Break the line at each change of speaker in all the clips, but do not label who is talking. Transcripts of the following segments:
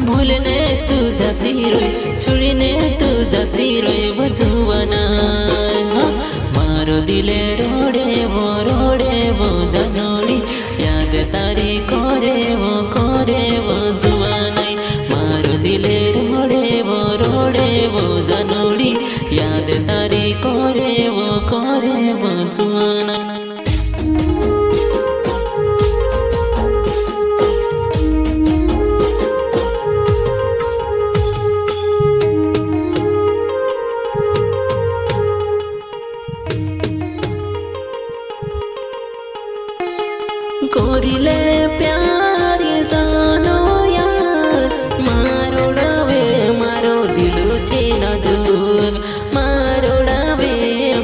भूलने तू जाती रोए छुड़ीने तू जाती रोए वो जुवाना मारो दिले रोड़े वो जानोड़ी याद तारी करे वो जुवाना मारो दिले रोड़े वो जानोड़ी याद तारी करे वो जुवाना कोरिले प्यार तानो यार मारोड़ावे मारो दिलो छे नजूर मारोड़ावे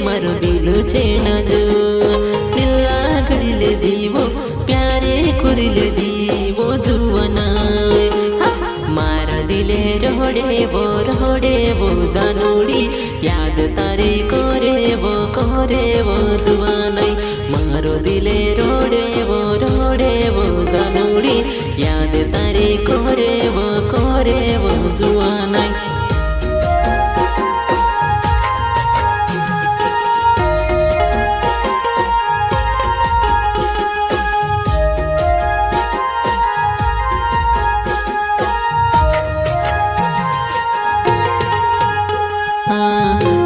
मारो दिलो छे नजूर दिल लागड़ीले दीवो प्यारे कुरिले दीवो जुवना मारा दिले रोड़े वो जानोड़ी याद तारे करे वो जुवानाई मारो दिले रोड़े वो जानोड़ी याद तारे करे वो जुवानाई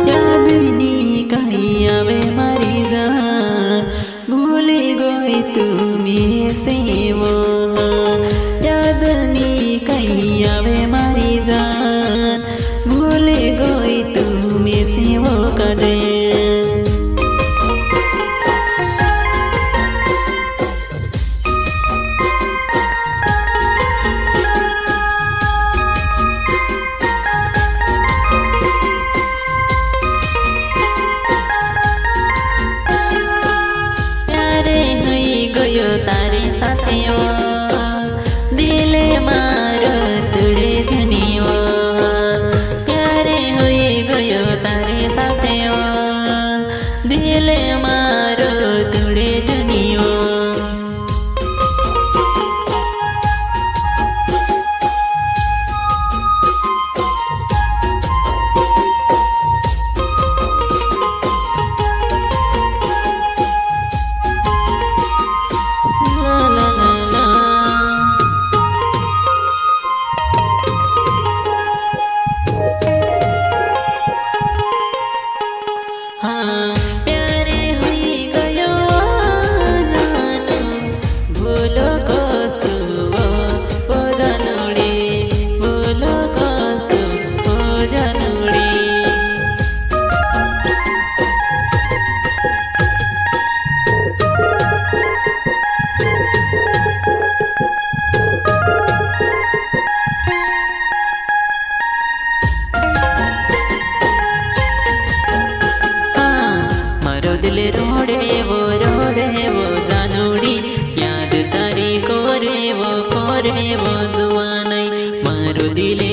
याद नी कहीं आवे मारी जान भूली गई तुमी से वो याद नी कहीं आवे मारी जान भूली गई तुमी से वो कदे गयो तारी साथे दिले मारो तुड़े जनियो प्यारे होई गयो तारी साथे दिले मारो तुड़े जनियो प्यारे हुई गयो जानो भूलो कसु ओ जानोड़ी भूलो कसु ओ जानोड़ी दिले रोड़े वो जानोड़ी याद तारी करे वो जुवानाई मारो दिले